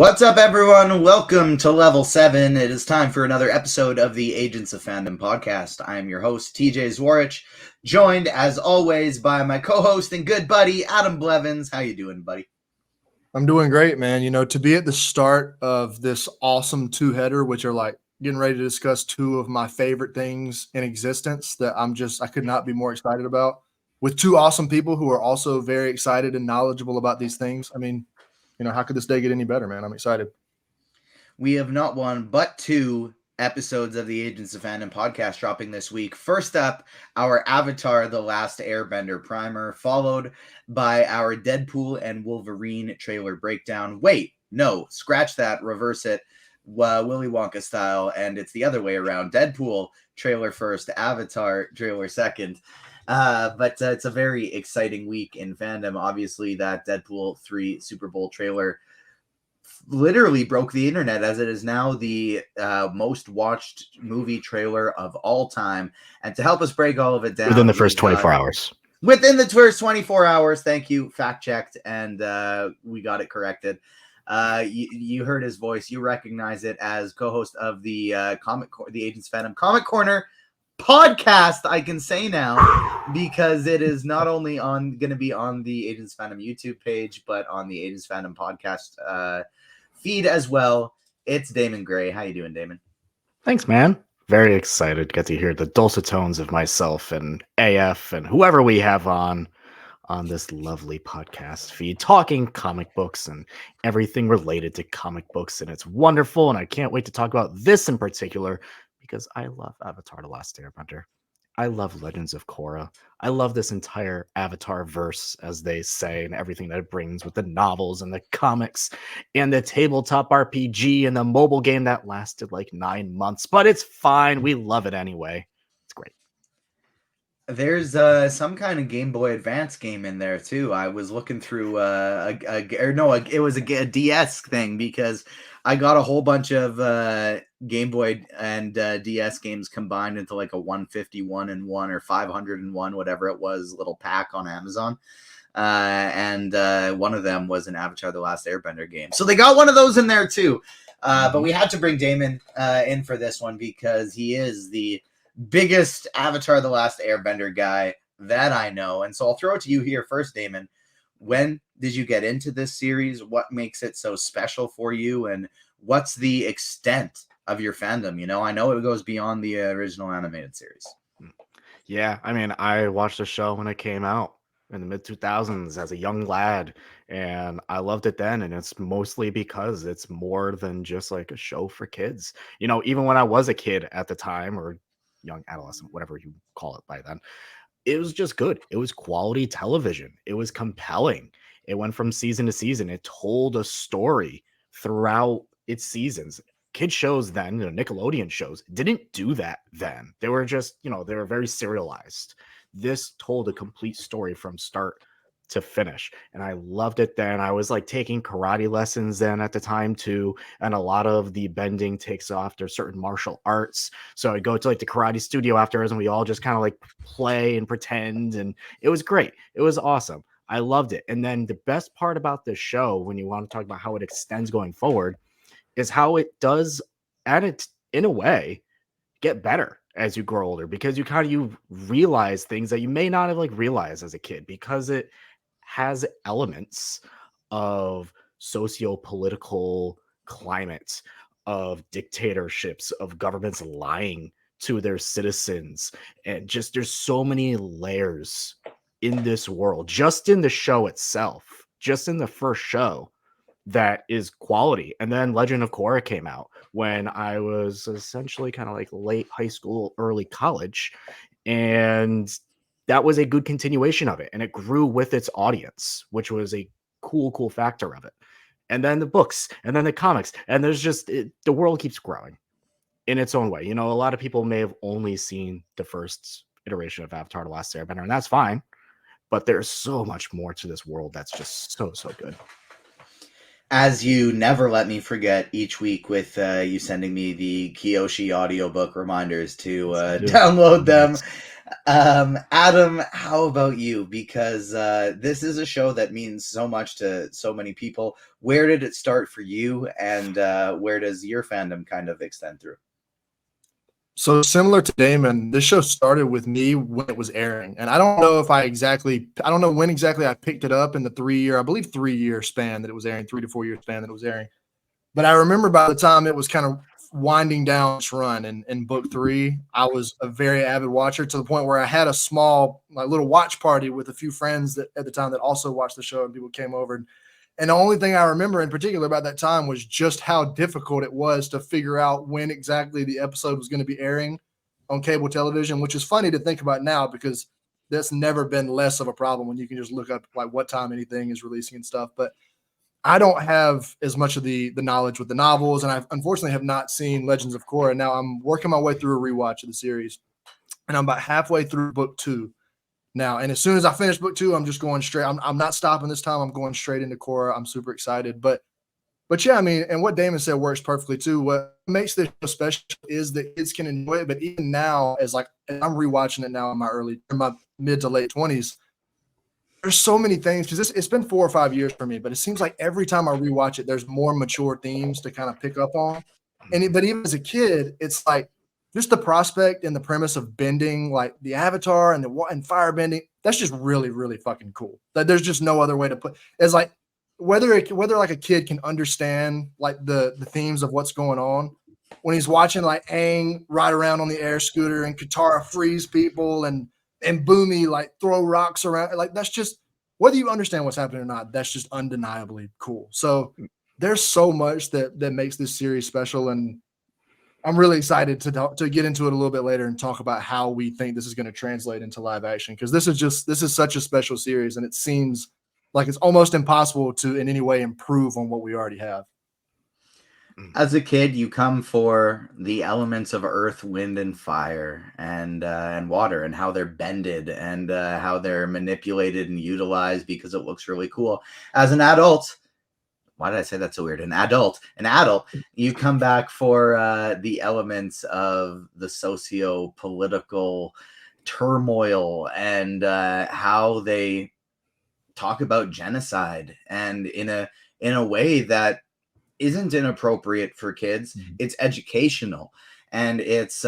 What's up, everyone? Welcome to Level 7. It is time for another episode of the Agents of Fandom podcast. I am your host, TJ Zwarich, joined, as always, by my co-host and good buddy, Adam Blevins. How you doing, buddy? I'm doing great, man. You know, to be at the start of this awesome two-header, which are like getting ready to discuss two of my favorite things in existence that I could not be more excited about, with two awesome people who are also very excited and knowledgeable about these things. I mean, you know, how could this day get any better, man? I'm excited. We have not one, but two episodes of the Agents of Fandom podcast dropping this week. First up, our Avatar: The Last Airbender primer, followed by our Deadpool and Wolverine trailer breakdown. Wait, no, scratch that, reverse it, Willy Wonka style, and it's the other way around. Deadpool trailer first, Avatar trailer second. But it's a very exciting week in fandom. Obviously, that Deadpool 3 Super Bowl trailer literally broke the internet, as it is now the most watched movie trailer of all time. And to help us break all of it down within the first 24 hours. Within the first 24 hours, thank you, fact checked, and we got it corrected. You heard his voice, you recognize it as co-host of the the Agents Fandom Comic Corner podcast, I can say now, because it is not only going to be on the Agents Fandom YouTube page, but on the Agents Fandom podcast feed as well. It's Damon Gray. How you doing, Damon? Thanks, man. Very excited to get to hear the dulcet tones of myself and AF and whoever we have on this lovely podcast feed, talking comic books and everything related to comic books, and it's wonderful, and I can't wait to talk about this in particular because I love Avatar: The Last Airbender. I love Legends of Korra. I love this entire Avatar verse, as they say, and everything that it brings with the novels and the comics and the tabletop RPG and the mobile game that lasted like 9 months. But it's fine. We love it anyway. It's great. There's some kind of Game Boy Advance game in there too. I was looking through it was a DS thing, because I got a whole bunch of Game Boy and DS games combined into like a 151 and 1 or 501, whatever it was, little pack on Amazon. And one of them was an Avatar: The Last Airbender game. So they got one of those in there too. But we had to bring Damon in for this one because he is the biggest Avatar: The Last Airbender guy that I know. And so I'll throw it to you here first, Damon. When did you get into this series? What makes it so special for you? And what's the extent of your fandom? You know it goes beyond the original animated series. Yeah, I mean, I watched the show when it came out in the mid-2000s as a young lad, and I loved it then, and it's mostly because it's more than just like a show for kids. You know, even when I was a kid at the time, or young adolescent, whatever you call it by then, it was just good. It was quality television. It was compelling. It went from season to season. It told a story throughout its seasons. Kid shows then, Nickelodeon shows, didn't do that then. They were just, they were very serialized. This told a complete story from start to finish, and I loved it then. I was like taking karate lessons then at the time too, and a lot of the bending takes off. There's certain martial arts, so I go to like the karate studio afterwards, and we all just kind of like play and pretend, and it was great. It was awesome. I loved it. And then the best part about this show, when you want to talk about how it extends going forward, is how it does, and it in a way get better as you grow older, because you realize things that you may not have like realized as a kid, because it has elements of socio-political climates, of dictatorships, of governments lying to their citizens, and just there's so many layers in this world, just in the show itself, just in the first show, that is quality. And then Legend of Korra came out when I was essentially kind of like late high school, early college, and that was a good continuation of it, and it grew with its audience, which was a cool factor of it. And then the books, and then the comics, and there's just the world keeps growing in its own way. A lot of people may have only seen the first iteration of Avatar: The Last Airbender, and that's fine, but there's so much more to this world that's just so good. As you never let me forget each week with you sending me the Kyoshi audiobook reminders to download them. Adam, how about you? Because this is a show that means so much to so many people. Where did it start for you, and where does your fandom kind of extend through? So similar to Damon, this show started with me when it was airing, and I don't know if I don't know when exactly I picked it up in the 3 year, I believe 3 year span that it was airing, 3 to 4 year span that it was airing. But I remember by the time it was kind of winding down its run in book 3, I was a very avid watcher to the point where I had a small, like, little watch party with a few friends that at the time that also watched the show, and people came over. And the only thing I remember in particular about that time was just how difficult it was to figure out when exactly the episode was going to be airing on cable television, which is funny to think about now because that's never been less of a problem when you can just look up like what time anything is releasing and stuff. But I don't have as much of the knowledge with the novels, and I unfortunately have not seen Legends of Korra. Now I'm working my way through a rewatch of the series, and I'm about halfway through book 2 now. And as soon as I finish book 2, I'm just going straight. I'm not stopping this time. I'm going straight into Korra. I'm super excited. But yeah, I mean, and what Damon said works perfectly too. What makes this show special is that kids can enjoy it. But even now, as I'm rewatching it now in my mid to late 20s, there's so many things because it's been 4 or 5 years for me, but it seems like every time I rewatch it, there's more mature themes to kind of pick up on. But even as a kid, it's like just the prospect and the premise of bending, like the Avatar and fire bending. That's just really, really fucking cool. That there's just no other way to put. It's like whether like a kid can understand like the themes of what's going on when he's watching like Aang ride around on the air scooter and Katara freeze people and Boomy like throw rocks around. Like that's just whether you understand what's happening or not, that's just undeniably cool. So there's so much that makes this series special, and I'm really excited to get into it a little bit later and talk about how we think this is going to translate into live action because this is such a special series, and it seems like it's almost impossible to in any way improve on what we already have. As a kid, you come for the elements of earth, wind, and fire, and water, and how they're bended, and how they're manipulated and utilized because it looks really cool. As an adult, why did I say that so weird? An adult, you come back for the elements of the socio-political turmoil and how they talk about genocide, and in a way that isn't inappropriate for kids. It's educational, and it's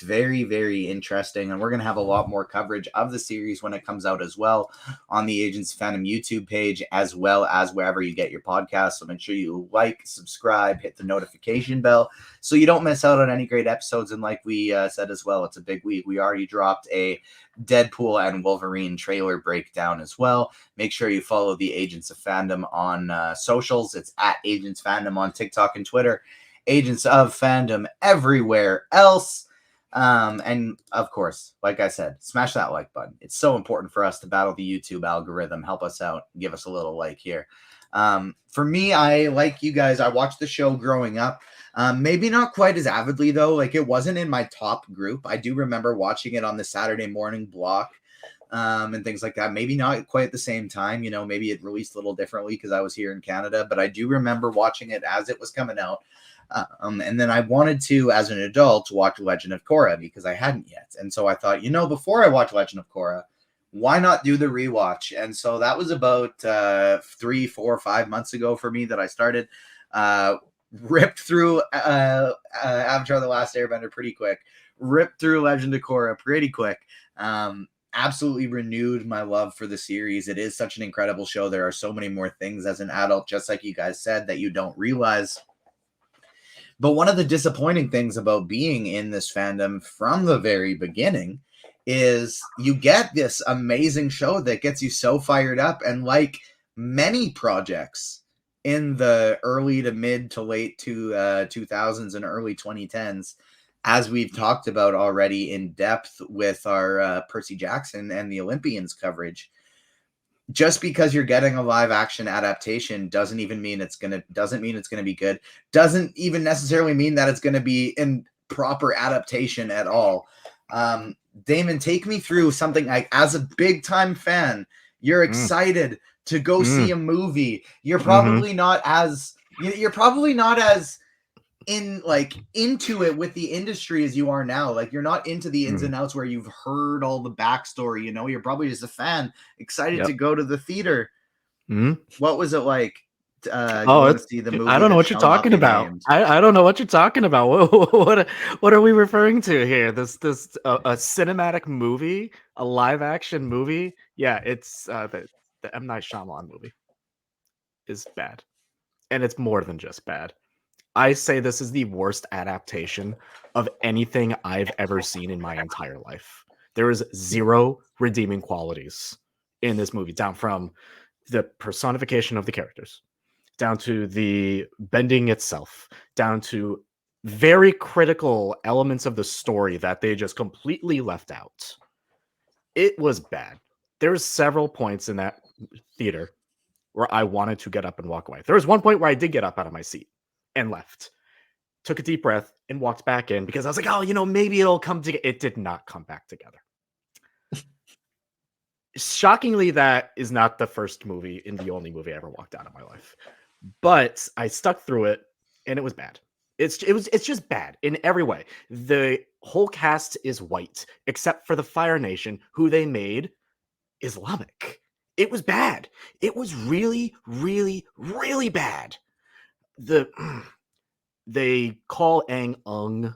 very, very interesting, and we're going to have a lot more coverage of the series when it comes out as well on the Agents of Fandom YouTube page, as well as wherever you get your podcasts. So make sure you like, subscribe, hit the notification bell so you don't miss out on any great episodes. And like we said as well, it's a big week. We already dropped a Deadpool and Wolverine trailer breakdown as well. Make sure you follow the Agents of Fandom on socials. It's at Agents Fandom on TikTok and Twitter. Agents of Fandom everywhere else. And of course, like I said, smash that like button. It's so important for us to battle the YouTube algorithm. Help us out. Give us a little like here. For me, I like you guys. I watched the show growing up. Maybe not quite as avidly though. Like it wasn't in my top group. I do remember watching it on the Saturday morning block. And things like that. Maybe not quite at the same time, you know, maybe it released a little differently because I was here in Canada, but I do remember watching it as it was coming out. And then I wanted to, as an adult, watch Legend of Korra because I hadn't yet. And so I thought, you know, before I watch Legend of Korra, why not do the rewatch? And so that was about 3, 4, 5 months ago for me that I started. Ripped through Avatar: The Last Airbender pretty quick. Ripped through Legend of Korra pretty quick. Absolutely renewed my love for the series. It is such an incredible show. There are so many more things as an adult, just like you guys said, that you don't realize. But one of the disappointing things about being in this fandom from the very beginning is you get this amazing show that gets you so fired up. And like many projects in the early to mid to late 2000s and early 2010s, as we've talked about already in depth with our Percy Jackson and the Olympians coverage, just because you're getting a live action adaptation doesn't mean it's gonna be good. Doesn't even necessarily mean that it's gonna be in proper adaptation at all. Damon, take me through something like, as a big time fan, you're excited to go see a movie. You're probably not as into it with the industry as you are now. Like you're not into the ins and outs where you've heard all the backstory, you know, you're probably just a fan excited to Yep. go to the theater. Mhm. What was it like Oh, going to it's see the I movie don't know that what you're shall not talking be about. named? I don't know what you're talking about. What are we referring to here? This a cinematic movie, a live action movie? Yeah, it's the M Night Shyamalan movie is bad, and it's more than just bad. I say this is the worst adaptation of anything I've ever seen in my entire life. There is zero redeeming qualities in this movie, down from the personification of the characters, down to the bending itself, down to very critical elements of the story that they just completely left out. It was bad. There's several points in that theater where I wanted to get up and walk away. There was one point where I did get up out of my seat and left, took a deep breath, and walked back in because I was like, oh, maybe it'll come together. It did not come back together. Shockingly, that is not the first movie and the only movie I ever walked out of my life. But I stuck through it, and it was bad. It's just bad in every way. The whole cast is white, except for the Fire Nation, who they made Islamic. It was bad. It was really, really, really bad. The They call Aang Ung.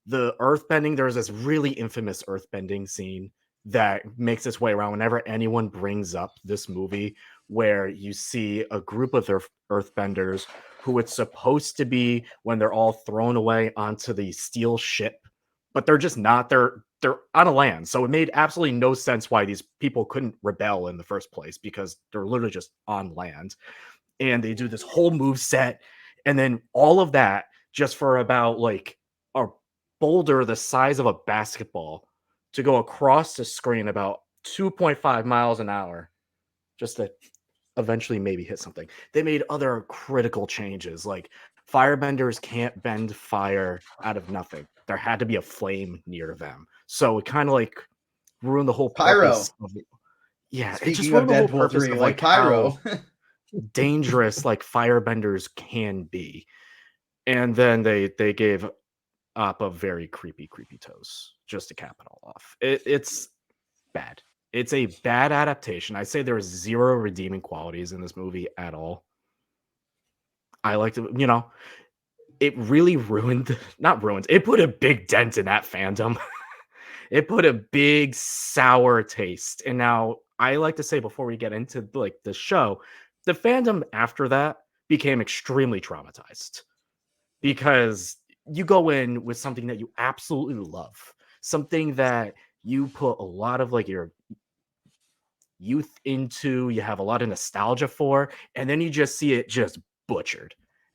The earthbending, there's this really infamous earthbending scene that makes its way around whenever anyone brings up this movie, where you see a group of their earthbenders who it's supposed to be when they're all thrown away onto the steel ship, but they're just not. They're on a land, so it made absolutely no sense why these people couldn't rebel in the first place, because they're literally just on land. And they do this whole move set, and then all of that just for about like a boulder the size of a basketball to go across the screen about 2.5 miles an hour just to eventually maybe hit something. They made other critical changes, like firebenders can't bend fire out of nothing. There had to be a flame near them. So it kind of like ruined the whole Pyro. purpose of it. Yeah, it just Speaking of ruined the whole Deadpool purpose 3, of like like how Pyro. dangerous like firebenders can be. And then they gave Appa very creepy toes just to cap it all off. It's bad. It's a bad adaptation. I say there's zero redeeming qualities in this movie at all. I like to, it really ruined, not ruined, it put a big dent in that fandom. It put a big sour taste. And now I like to say, before we get into like the show, the fandom after that became extremely traumatized, because you go in with something that you absolutely love, something that you put a lot of like your youth into, you have a lot of nostalgia for, and then you just see it just butchered,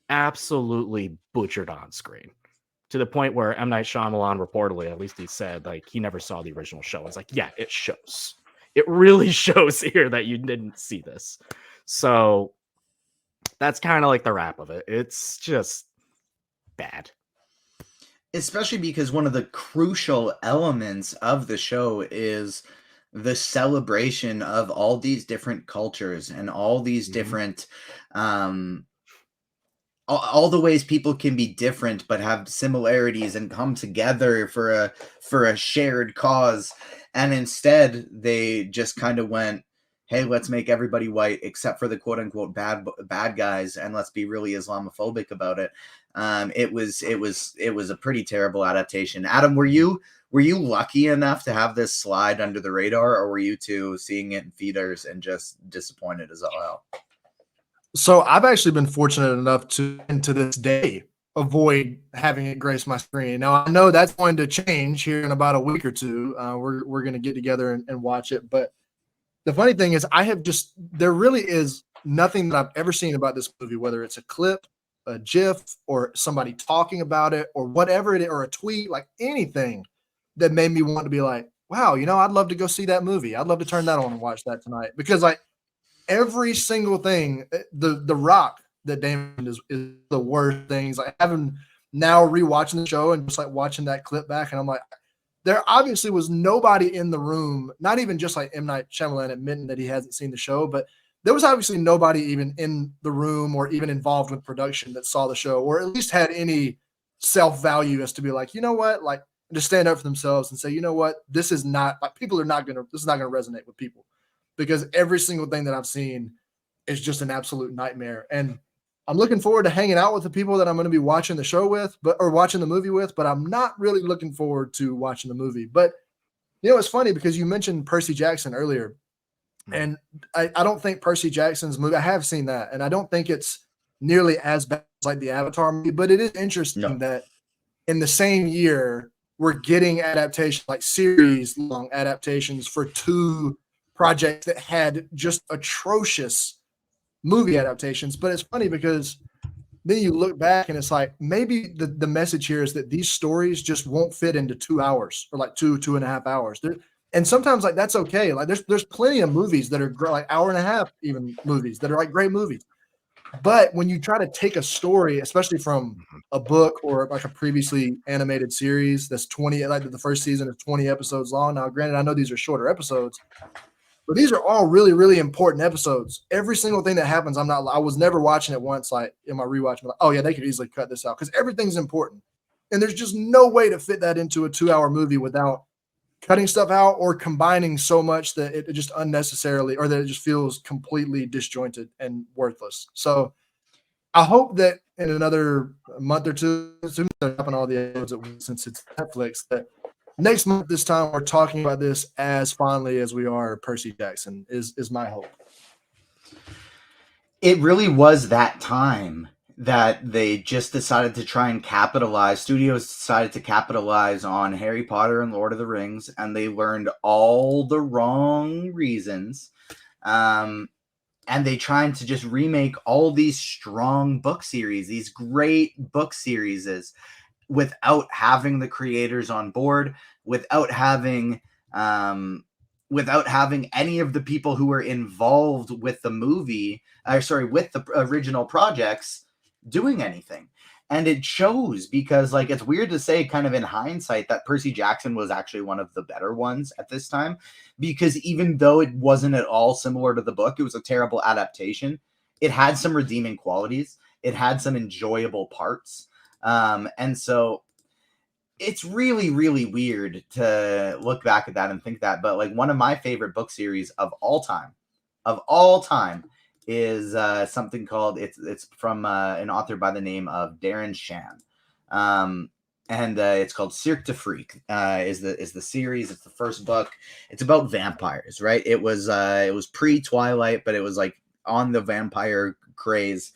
absolutely butchered on screen, to the point where M. Night Shyamalan reportedly, at least he said, like he never saw the original show. It's like, yeah, it shows. It really shows here that you didn't see this. So that's kind of like the wrap of it. It's just bad. Especially because one of the crucial elements of the show is the celebration of all these different cultures and all these Mhm. different um all the ways people can be different but have similarities and come together for a shared cause. And instead they just kind of went, hey, let's make everybody white except for the quote unquote bad guys, and let's be really Islamophobic about it. It was a pretty terrible adaptation. Adam, were you lucky enough to have this slide under the radar, or were you two seeing it in theaters and just disappointed as all hell? So I've actually been fortunate enough to this day, avoid having it grace my screen. Now I know that's going to change here in about a week or two. We're going to get together and watch it. But the funny thing is, there really is nothing that I've ever seen about this movie, whether it's a clip, a GIF, or somebody talking about it, or whatever it is, or a tweet, like anything that made me want to be like, wow, I'd love to go see that movie. I'd love to turn that on and watch that tonight, because like every single thing, the rock that Damon is the worst things. Like having now rewatching the show and just like watching that clip back, and I'm like, there obviously was nobody in the room, not even just like M. Night Shyamalan admitting that he hasn't seen the show, but there was obviously nobody even in the room or even involved with production that saw the show, or at least had any self-value as to be like, you know what, like just stand up for themselves and say, you know what, this is not like this is not going to resonate with people, because every single thing that I've seen is just an absolute nightmare. And I'm looking forward to hanging out with the people that I'm going to be watching the show with, or watching the movie with, but I'm not really looking forward to watching the movie. But it's funny because you mentioned Percy Jackson earlier, and I don't think Percy Jackson's movie, I have seen that, and I don't think it's nearly as bad as like the Avatar movie, but it is interesting No. that in the same year we're getting adaptations, like series long adaptations for two projects that had just atrocious movie adaptations. But it's funny because then you look back and it's like, maybe the message here is that these stories just won't fit into 2 hours, or like 2.5 hours. And sometimes like that's okay. Like there's plenty of movies that are like hour and a half, even movies that are like great movies. But when you try to take a story, especially from a book or like a previously animated series that's 20, like the first season is 20 episodes long. Now, granted, I know these are shorter episodes, but these are all really, really important episodes. Every single thing that happens, I was never watching it once, like in my rewatch, I'm like, oh yeah, they could easily cut this out because everything's important. And there's just no way to fit that into a 2-hour movie without cutting stuff out or combining so much that it just unnecessarily, or that it just feels completely disjointed and worthless. So I hope that in another month or two, assuming they're dropping all the episodes at once since it's Netflix, that next month this time we're talking about this as fondly as we are Percy Jackson is my hope. It really was that time that they just decided to try and capitalize. Studios decided to capitalize on Harry Potter and Lord of the Rings, and they learned all the wrong reasons. And they tried to just remake all these strong book series, these great book series, without having the creators on board, without having any of the people who were involved with the movie, with the original projects doing anything. And it shows, because like, it's weird to say kind of in hindsight that Percy Jackson was actually one of the better ones at this time, because even though it wasn't at all similar to the book, it was a terrible adaptation. It had some redeeming qualities. It had some enjoyable parts. And so it's really, really weird to look back at that and think that. But like, one of my favorite book series of all time is something called, it's from an author by the name of Darren Shan. And it's called Cirque du Freak, is the series. It's the first book. It's about vampires, right? It was pre-Twilight, but it was like on the vampire craze.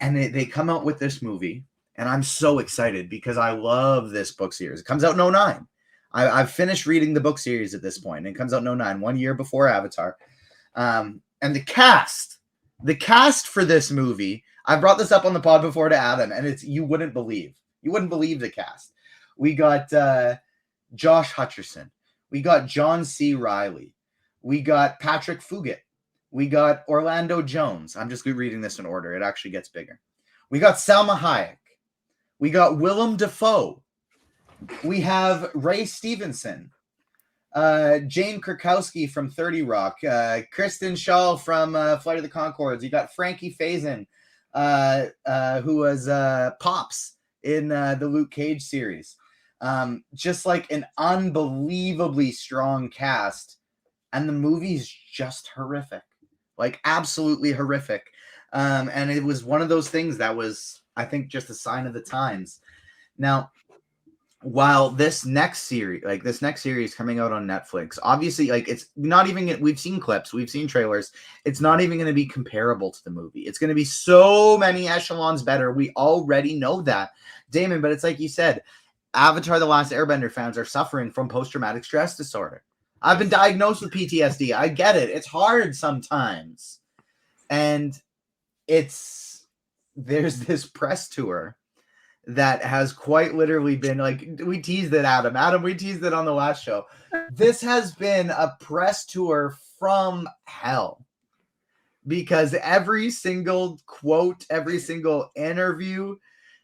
And they come out with this movie, and I'm so excited because I love this book series. It comes out in 2009. I've finished reading the book series at this point, and it comes out in 2009, 1 year before Avatar. And the cast for this movie, I brought this up on the pod before to Adam, and you wouldn't believe the cast. We got Josh Hutcherson. We got John C. Reilly. We got Patrick Fugit. We got Orlando Jones. I'm just reading this in order. It actually gets bigger. We got Salma Hayek. We got Willem Dafoe. We have Ray Stevenson. Jane Krakowski from 30 Rock. Kristen Schaal from Flight of the Conchords. You got Frankie Faison, who was Pops in the Luke Cage series. Just like an unbelievably strong cast. And the movie's just horrific. Like, absolutely horrific. And it was one of those things that was, I think, just a sign of the times. Now, while this next series coming out on Netflix, obviously, like, it's not even, we've seen clips, we've seen trailers. It's not even going to be comparable to the movie. It's going to be so many echelons better. We already know that, Damon, but it's like you said, Avatar: The Last Airbender fans are suffering from post-traumatic stress disorder. I've been diagnosed with PTSD. I get it. It's hard sometimes. And there's this press tour that has quite literally been, like, we teased it, Adam, we teased it on the last show. This has been a press tour from hell, because every single quote, every single interview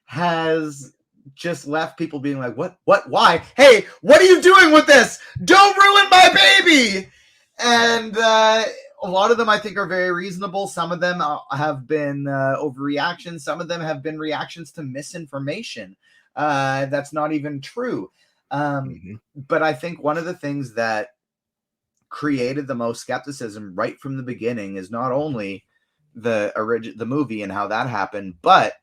has just left people being like, what, why? Hey, what are you doing with this? Don't ruin my baby. And a lot of them I think are very reasonable. Some of them have been overreactions. Some of them have been reactions to misinformation that's not even true. But I think one of the things that created the most skepticism right from the beginning is not only the movie and how that happened, but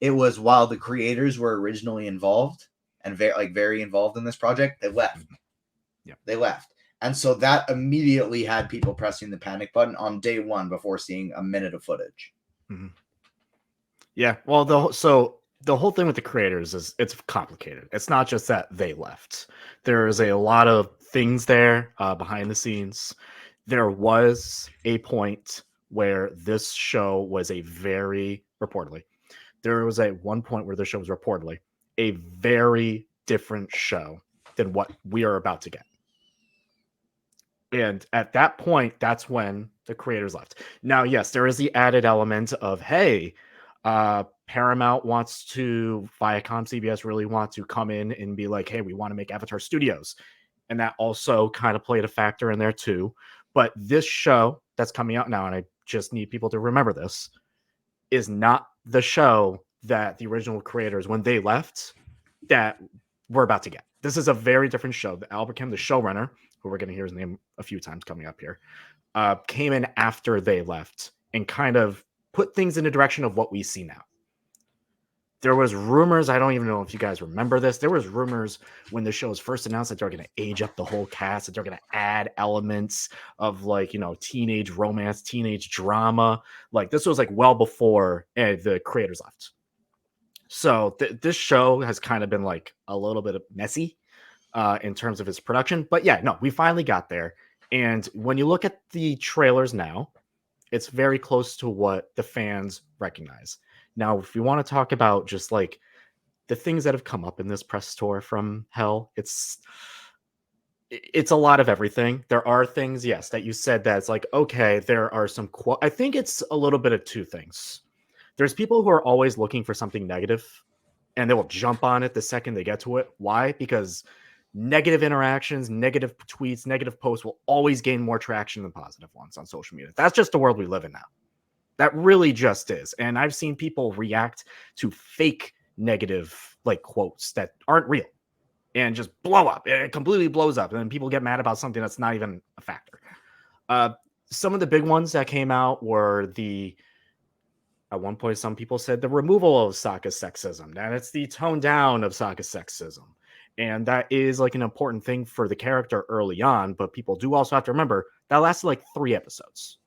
it was while the creators were originally involved and very involved in this project, they left. Yeah. They left. And so that immediately had people pressing the panic button on day one before seeing a minute of footage. Yeah. Well, the whole thing with the creators is it's complicated. It's not just that they left. There's a lot of things there behind the scenes. There was a point where this show was reportedly, there was one point where the show was reportedly a very different show than what we are about to get. And at that point, that's when the creators left. Now, yes, there is the added element of, hey, Paramount wants to, Viacom, CBS really want to come in and be like, hey, we want to make Avatar Studios. And that also kind of played a factor in there too. But this show that's coming out now, and I just need people to remember this, is not the show that the original creators, when they left, that we're about to get. This is a very different show. Albert Kim, the showrunner, who we're going to hear his name a few times coming up here, came in after they left and kind of put things in the direction of what we see now. There was rumors, I don't even know if you guys remember this, there was rumors when the show was first announced that they're going to age up the whole cast, that they're going to add elements of teenage romance, teenage drama. Like this was well before the creators left. So this show has kind of been a little bit messy in terms of its production. But yeah, no, we finally got there. And when you look at the trailers now, it's very close to what the fans recognize. Now, if you want to talk about just the things that have come up in this press tour from Hell, it's a lot of everything. There are things, yes, that you said that's okay, there are some I think it's a little bit of two things. There's people who are always looking for something negative and they will jump on it the second they get to it. Why? Because negative interactions, negative tweets, negative posts will always gain more traction than positive ones on social media. That's just the world we live in now. That really just is. And I've seen people react to fake negative quotes that aren't real and just blow up. It completely blows up. And then people get mad about something that's not even a factor. Some of the big ones that came out were at one point, some people said the removal of Sokka's sexism. That it's the tone down of Sokka's sexism. And that is an important thing for the character early on. But people do also have to remember that lasted 3 episodes.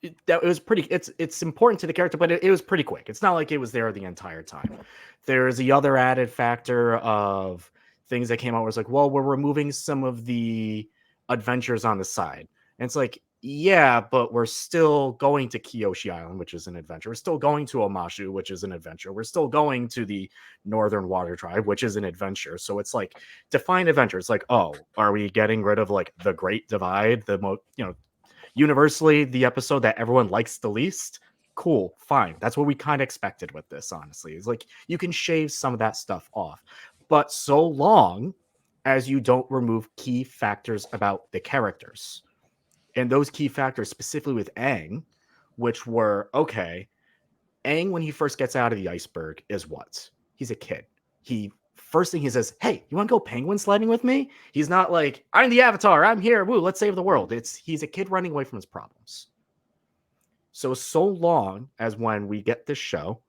It was pretty, it's important to the character, but it was pretty quick. It's not like it was there the entire time. There's the other added factor of things that came out where it's well, we're removing some of the adventures on the side. And it's yeah, but we're still going to Kyoshi Island, which is an adventure. We're still going to Omashu, which is an adventure. We're still going to the Northern Water Tribe, which is an adventure. So it's define adventure. It's oh, are we getting rid of the Great Divide, universally the episode that everyone likes the least? Cool, fine. That's what we kind of expected with this, honestly. It's you can shave some of that stuff off, but so long as you don't remove key factors about the characters. And those key factors, specifically with Aang, which were, okay, Aang, when he first gets out of the iceberg, is what? He's a kid. First thing he says, hey, you want to go penguin sledding with me? He's not I'm the Avatar, I'm here, woo, let's save the world. He's a kid running away from his problems. So long as when we get this show,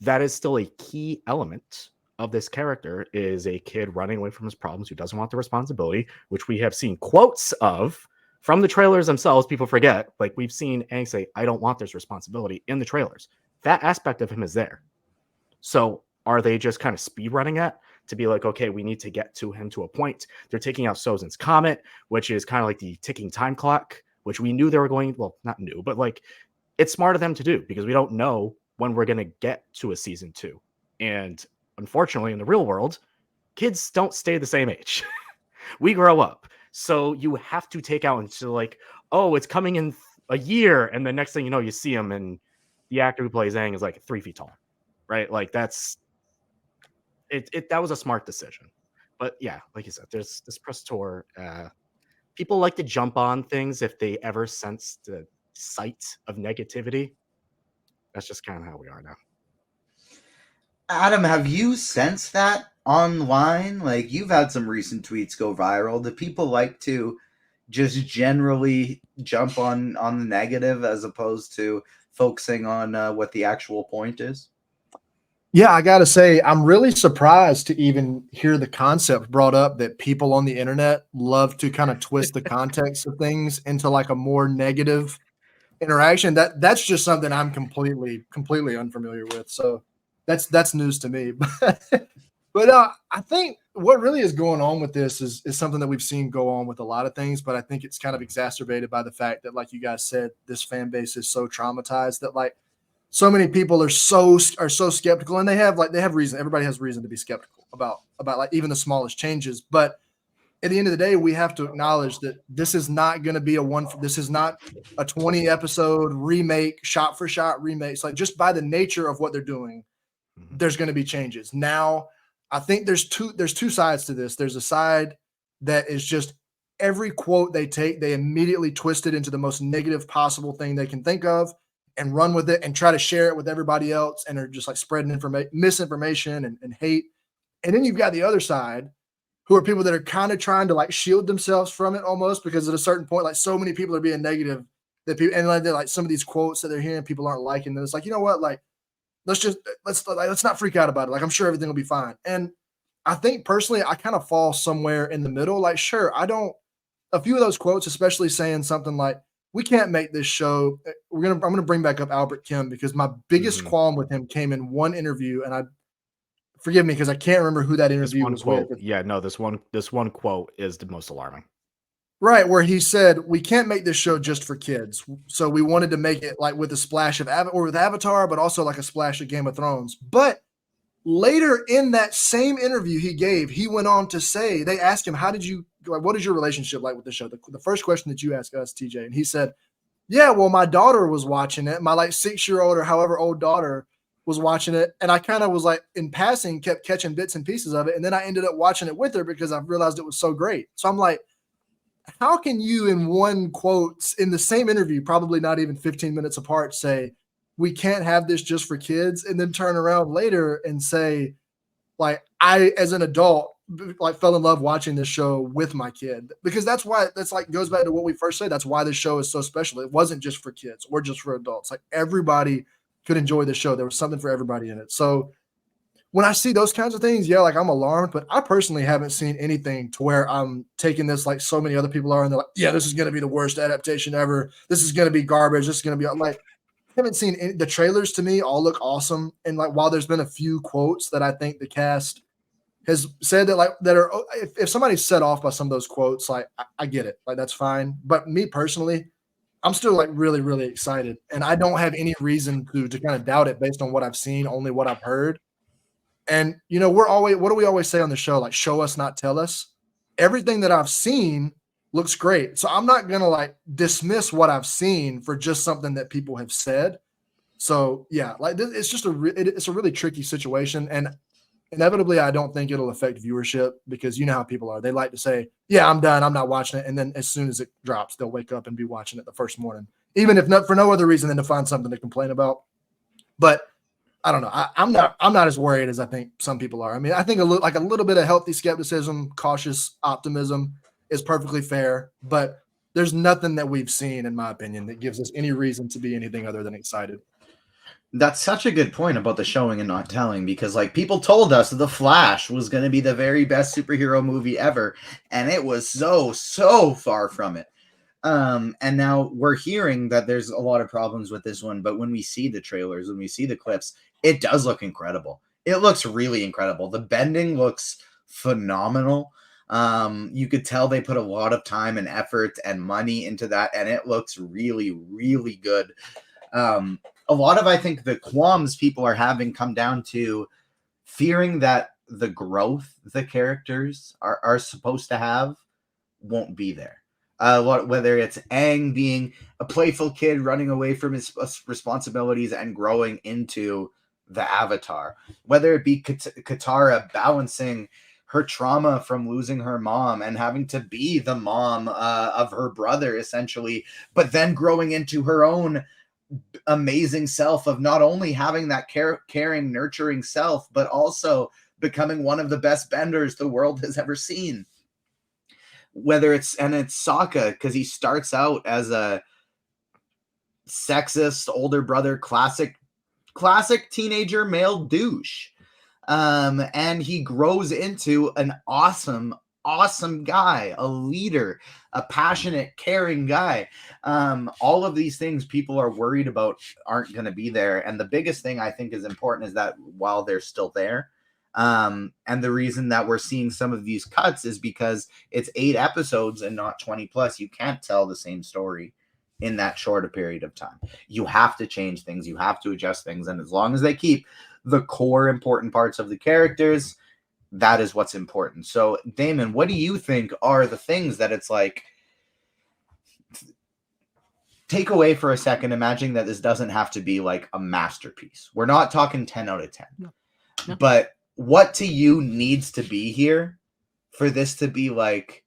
that is still a key element of this character, is a kid running away from his problems who doesn't want the responsibility, which we have seen quotes of from the trailers themselves. People forget, we've seen Aang say, I don't want this responsibility in the trailers. That aspect of him is there. So are they just kind of speed running it to be okay, we need to get to him to a point? They're taking out Sozin's Comet, which is kind of the ticking time clock, which we knew they were going, well, not new, but it's smart of them to do because we don't know when we're going to get to a season 2. And unfortunately, in the real world, kids don't stay the same age. We grow up. So you have to take out into oh, it's coming in a year. And the next thing you know, you see him and the actor who plays Aang is 3 feet tall, right? That's it. That was a smart decision. But yeah, like you said, there's this press tour. people like to jump on things if they ever sense the sight of negativity. That's just kind of how we are now. Adam, have you sensed that online? Like, you've had some recent tweets go viral. Do people like to just generally jump on the negative as opposed to focusing on what the actual point is? Yeah, I gotta say, I'm really surprised to even hear the concept brought up that people on the internet love to kind of twist the context of things into like a more negative interaction. That's just something I'm completely unfamiliar with. So that's news to me. But I think what really is going on with this is something that we've seen go on with a lot of things, but I think it's kind of exacerbated by the fact that, like you guys said, this fan base is so traumatized that like so many people are so skeptical, and they have reason. Everybody has reason to be skeptical about like even the smallest changes. But at the end of the day, we have to acknowledge that this is not going to be this is not a 20 episode remake, shot for shot remake. It's like just by the nature of what they're doing, there's going to be changes. Now, I think there's two sides to this. There's a side that is just every quote they take, they immediately twist it into the most negative possible thing they can think of and run with it and try to share it with everybody else. And they're just like spreading misinformation and hate. And then you've got the other side who are people that are kind of trying to like shield themselves from it almost because at a certain point, like so many people are being negative that people and like some of these quotes that they're hearing, people aren't liking them. It's like, you know what? Like, let's not freak out about it. Like, I'm sure everything will be fine. And I think personally, I kind of fall somewhere in the middle. Like, sure, a few of those quotes, especially saying something like, we can't make this show. I'm gonna bring back up Albert Kim because my biggest qualm with him came in one interview, and I forgive me because I can't remember who that This interview one was with. quote, yeah, no, this one quote is the most alarming. Right, where he said, "We can't make this show just for kids, so we wanted to make it like with a splash of with Avatar, but also like a splash of Game of Thrones." But later in that same interview he gave, he went on to say, they asked him, what is your relationship like with the show? The first question that you asked us, TJ, and he said, "Yeah, well, my daughter was watching it. My like 6-year-old or however old daughter was watching it, and I kind of was like in passing, kept catching bits and pieces of it, and then I ended up watching it with her because I realized it was so great." So I'm like, how can you in one quote in the same interview, probably not even 15 minutes apart, say we can't have this just for kids, and then turn around later and say, like, I as an adult like fell in love watching this show with my kid? Because that's like goes back to what we first said. That's why this show is so special. It wasn't just for kids or just for adults. Like everybody could enjoy the show. There was something for everybody in it. So when I see those kinds of things, yeah, like I'm alarmed, but I personally haven't seen anything to where I'm taking this like so many other people are, and they're like, yeah, this is going to be the worst adaptation ever. This is going to be garbage. This is going to be like, I haven't seen the trailers to me all look awesome. And like, while there's been a few quotes that I think the cast has said that like that are, if somebody's set off by some of those quotes, like I get it, like that's fine. But me personally, I'm still like really, really excited. And I don't have any reason to kind of doubt it based on what I've seen, only what I've heard. And what do we always say on the show? Like, show us, not tell us. Everything that I've seen looks great. So I'm not gonna like dismiss what I've seen for just something that people have said. So yeah, like it's just it's a really tricky situation, and inevitably I don't think it'll affect viewership because you know how people are. They like to say, "Yeah, I'm done. I'm not watching it," and then as soon as it drops, they'll wake up and be watching it the first morning, even if not for no other reason than to find something to complain about. But I don't know. I'm not as worried as I think some people are. I mean, I think a little bit of healthy skepticism, cautious optimism is perfectly fair, but there's nothing that we've seen, in my opinion, that gives us any reason to be anything other than excited. That's such a good point about the showing and not telling, because like people told us The Flash was going to be the very best superhero movie ever, and it was so far from it. And now we're hearing that there's a lot of problems with this one, but when we see the trailers, when we see the clips, it does look incredible. It looks really incredible. The bending looks phenomenal. You could tell they put a lot of time and effort and money into that, and it looks really, really good. A lot of, I think, the qualms people are having come down to fearing that the growth the characters are supposed to have won't be there. Whether it's Aang being a playful kid running away from his responsibilities and growing into the Avatar, whether it be Katara balancing her trauma from losing her mom and having to be the mom of her brother, essentially, but then growing into her own amazing self of not only having that caring, nurturing self, but also becoming one of the best benders the world has ever seen. Whether it's Sokka, because he starts out as a sexist older brother, classic teenager male douche, and he grows into an awesome guy, a leader, a passionate, caring guy. All of these things people are worried about aren't going to be there, and the biggest thing I think is important is that while they're still there, and the reason that we're seeing some of these cuts is because it's 8 episodes and not 20 plus. You can't tell the same story in that short a period of time. You have to change things, you have to adjust things, and as long as they keep the core important parts of the characters, that is what's important. So Damon, what do you think are the things that it's like, take away for a second, imagining that this doesn't have to be like a masterpiece, we're not talking 10 out of 10, No. but what to you needs to be here for this to be like,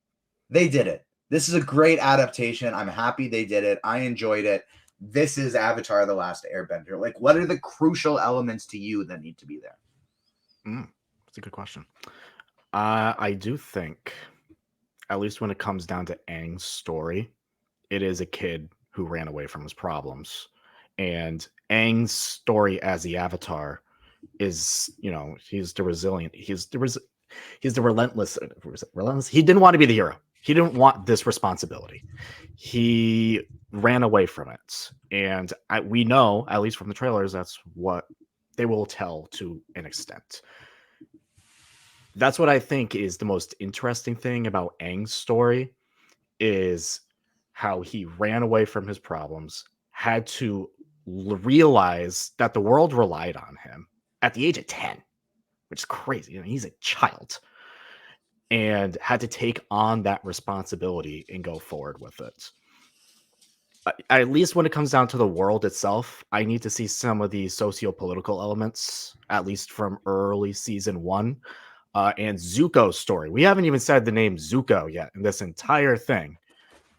they did it, this is a great adaptation, I'm happy they did it, I enjoyed it, this is Avatar: The Last Airbender? Like, what are the crucial elements to you that need to be there? That's a good question. I do think, at least when it comes down to Aang's story, it is a kid who ran away from his problems. And Aang's story as the Avatar is, he's the resilient, he's the relentless. He didn't want to be the hero. He didn't want this responsibility. He ran away from it. And we know, at least from the trailers, that's what they will tell to an extent. That's what I think is the most interesting thing about Aang's story, is how he ran away from his problems, had to realize that the world relied on him at the age of 10, which is crazy. He's a child, and had to take on that responsibility and go forward with it. At least when it comes down to the world itself, I need to see some of the socio-political elements, at least from early season 1. And Zuko's story. We haven't even said the name Zuko yet in this entire thing.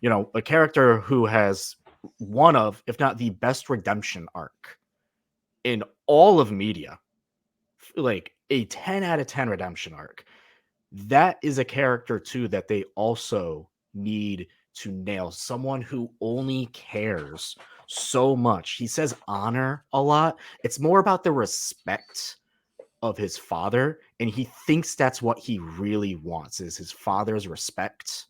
A character who has one of, if not the best redemption arc in all of media, like a 10 out of 10 redemption arc. That is a character too that they also need to nail. Someone who only cares so much. He says honor a lot. It's more about the respect of his father, and he thinks that's what he really wants, is his father's respect.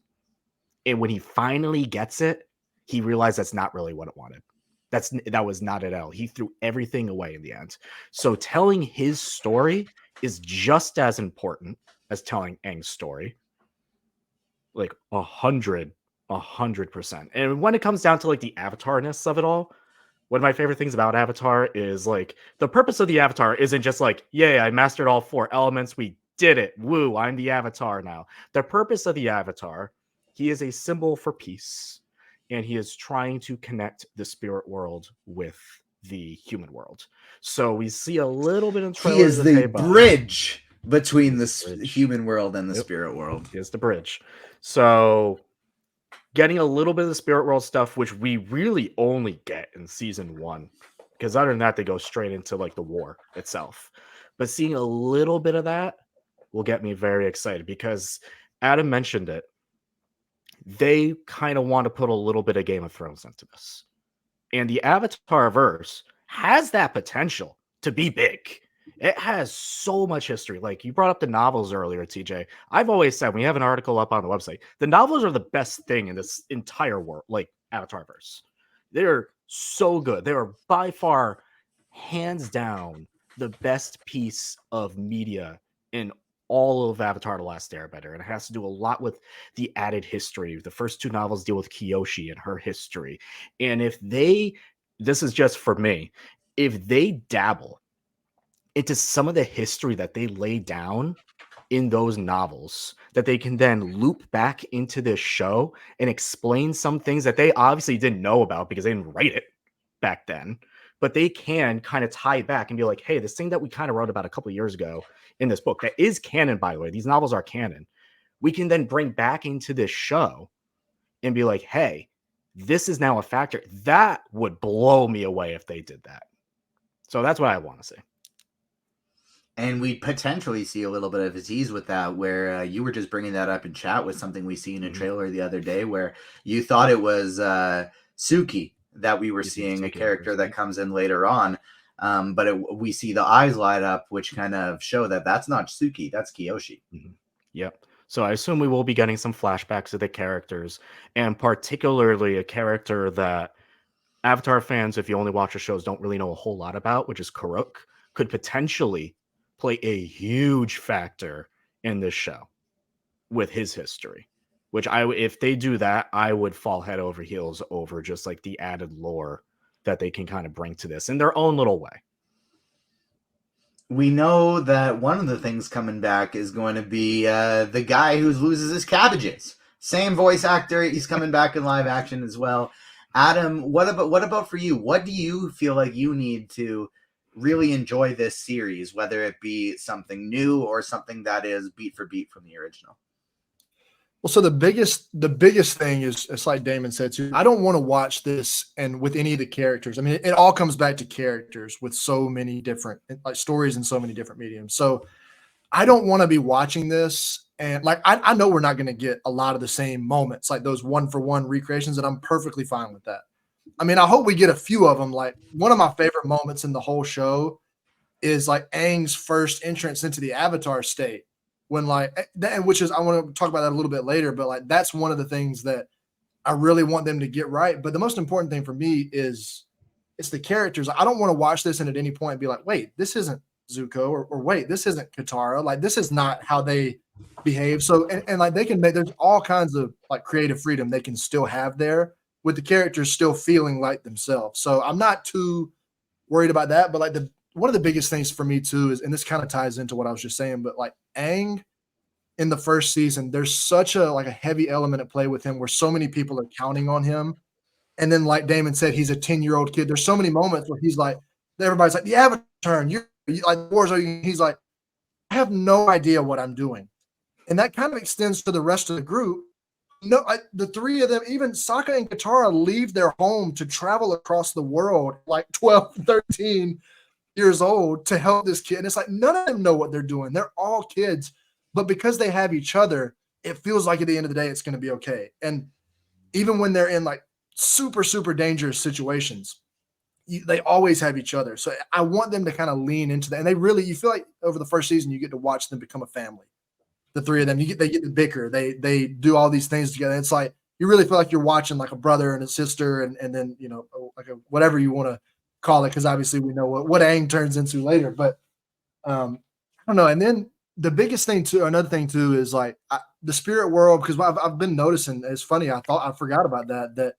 And when he finally gets it, he realized that's not really what it wanted. That was not at all. He threw everything away in the end. So telling his story is just as important as telling Aang's story. Like 100%. And when it comes down to like the avatarness of it all, one of my favorite things about Avatar is like the purpose of the Avatar isn't just like, yay, I mastered all 4 elements. We did it. Woo, I'm the Avatar now. The purpose of the Avatar, he is a symbol for peace, and he is trying to connect the spirit world with the human world. So we see a little bit in trailers. He is the bridge between the human world and the spirit world. He is the bridge. So getting a little bit of the spirit world stuff, which we really only get in season 1, because other than that, they go straight into like the war itself. But seeing a little bit of that will get me very excited, because Adam mentioned it. They kind of want to put a little bit of Game of Thrones into this. And the Avatar verse has that potential to be big. It has so much history. Like you brought up the novels earlier, TJ. I've always said, we have an article up on the website, the novels are the best thing in this entire world, like Avatar verse. They're so good. They are by far, hands down, the best piece of media in all of Avatar: The Last Airbender. And it has to do a lot with the added history. The first 2 novels deal with Kyoshi and her history. And if this is just for me, if they dabble into some of the history that they lay down in those novels, that they can then loop back into this show and explain some things that they obviously didn't know about because they didn't write it back then, but they can kind of tie back and be like, hey, this thing that we kind of wrote about a couple of years ago in this book that is canon, by the way, these novels are canon, we can then bring back into this show and be like, hey, this is now a factor. That would blow me away if they did that. So that's what I want to see. And we potentially see a little bit of a tease with that, where you were just bringing that up in chat with something we see in a trailer the other day, where you thought it was Suki that we were seeing, a character that comes in later on. But we see the eyes light up, which kind of show that that's not Suki, that's Kiyoshi. Yep. So I assume we will be getting some flashbacks of the characters, and particularly a character that Avatar fans, if you only watch the shows, don't really know a whole lot about, which is Karuk, could potentially play a huge factor in this show with his history. Which if they do that, I would fall head over heels over just like the added lore that they can kind of bring to this in their own little way. We know that one of the things coming back is going to be the guy who loses his cabbages. Same voice actor. He's coming back in live action as well. Adam, what about for you? What do you feel like you need to really enjoy this series, whether it be something new or something that is beat for beat from the original? Well, so the biggest thing is, it's like Damon said too, I don't want to watch this and with any of the characters. I mean, it all comes back to characters with so many different like stories in so many different mediums. So I don't want to be watching this and like I know we're not going to get a lot of the same moments, like those 1-for-1 recreations, and I'm perfectly fine with that. I mean, I hope we get a few of them. Like one of my favorite moments in the whole show is like Aang's first entrance into the Avatar state, when like that, which is, I want to talk about that a little bit later, but like that's one of the things that I really want them to get right. But the most important thing for me is it's the characters. I don't want to watch this and at any point be like, wait, this isn't Zuko, or wait, this isn't Katara. Like this is not how they behave. So and like they can make, there's all kinds of like creative freedom they can still have there with the characters still feeling like themselves. So I'm not too worried about that. But like one of the biggest things for me too is, and this kind of ties into what I was just saying, but like Aang in the first season, there's such a like a heavy element at play with him where so many people are counting on him. And then like Damon said, he's a 10-year-old kid. There's so many moments where he's like, everybody's like, the Avatar turn, you like wars. He's like, I have no idea what I'm doing. And that kind of extends to the rest of the group. No, the three of them, even Sokka and Katara, leave their home to travel across the world like 12, 13 years old to help this kid. And it's like, none of them know what they're doing. They're all kids, but because they have each other, it feels like at the end of the day, it's going to be okay. And even when they're in like super, super dangerous situations, they always have each other. So I want them to kind of lean into that. And they really, you feel like over the first season, you get to watch them become a family. The three of them, they get to bicker. They do all these things together. It's like, you really feel like you're watching like a brother and a sister, and then, you know, like a, whatever you want to call it. Cause obviously we know what Aang turns into later, but I don't know. And then the biggest thing too, another thing too, is like the spirit world. Cause I've been noticing, it's funny. I forgot about that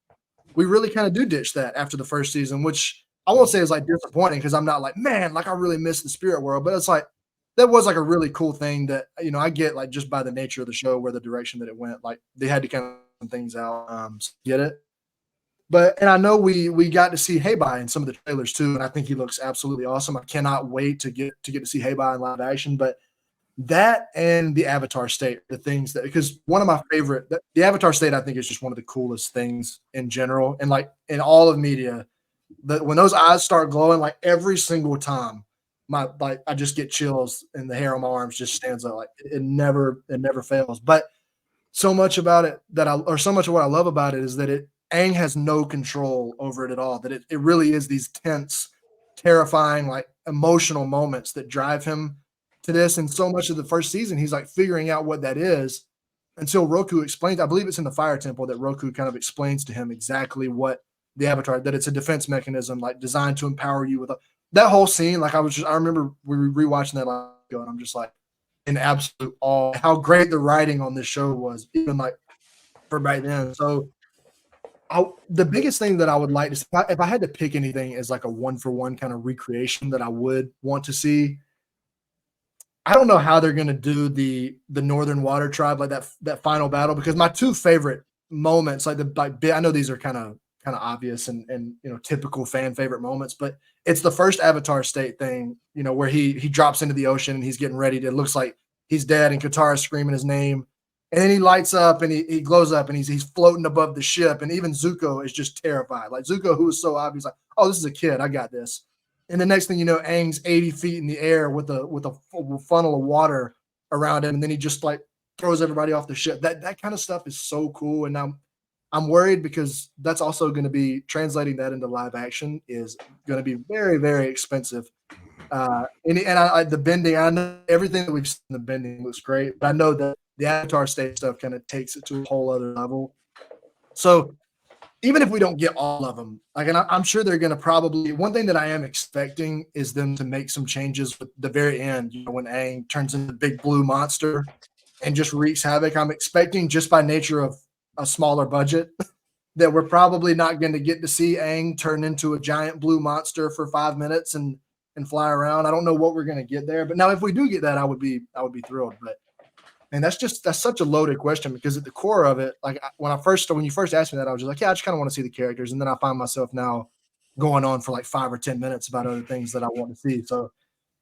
we really kind of do ditch that after the first season, which I won't say is like disappointing. Cause I'm not like, man, like I really miss the spirit world, but it's like, that was like a really cool thing that, you know, I get like just by the nature of the show, where the direction that it went, like they had to kind of some things out, get it. But, and I know we got to see Heibai in some of the trailers too. And I think he looks absolutely awesome. I cannot wait to get to see Heibai in live action, but that and the Avatar state, the things that, because one of my favorite, the Avatar state, I think is just one of the coolest things in general. And like in all of media, that when those eyes start glowing, like every single time, I just get chills and the hair on my arms just stands up. Like it never fails. But so much about it so much of what I love about it is that Aang has no control over it at all. That it really is these tense, terrifying, like emotional moments that drive him to this. And so much of the first season, he's like figuring out what that is until Roku explains. I believe it's in the Fire Temple that Roku kind of explains to him exactly what the Avatar, that it's a defense mechanism like designed to empower you with that whole scene. Like I remember we were rewatching that ago, and I'm just like in absolute awe how great the writing on this show was, even like for back then. So the biggest thing that I would like to see, if I had to pick anything as like a 1-for-1 kind of recreation that I would want to see, I don't know how they're going to do the Northern Water Tribe, like that final battle, because my two favorite moments, I know these are kind of kind of obvious and typical fan favorite moments, but it's the first Avatar state thing, where he drops into the ocean and he's getting ready to, it looks like he's dead and Katara's screaming his name. And then he lights up and he glows up and he's floating above the ship. And even Zuko is just terrified. Like Zuko, who is so obvious, like, oh, this is a kid. I got this. And the next thing you know, Aang's 80 feet in the air with a funnel of water around him. And then he just like throws everybody off the ship. That kind of stuff is so cool. And I'm worried because that's also going to be translating that into live action is going to be very, very expensive. The bending, I know everything that we've seen in the bending looks great, but I know that the Avatar stage stuff kind of takes it to a whole other level. So even if we don't get all of them, like, and I'm sure they're going to probably, one thing that I am expecting is them to make some changes with the very end, when Aang turns into the big blue monster and just wreaks havoc. I'm expecting, just by nature of a smaller budget, that we're probably not going to get to see Aang turn into a giant blue monster for 5 minutes and fly around. I don't know what we're going to get there, but now if we do get that, I would be thrilled. But and that's such a loaded question, because at the core of it, like when you first asked me that, I was just like, yeah, I just kind of want to see the characters. And then I find myself now going on for like 5 or 10 minutes about other things that I want to see. So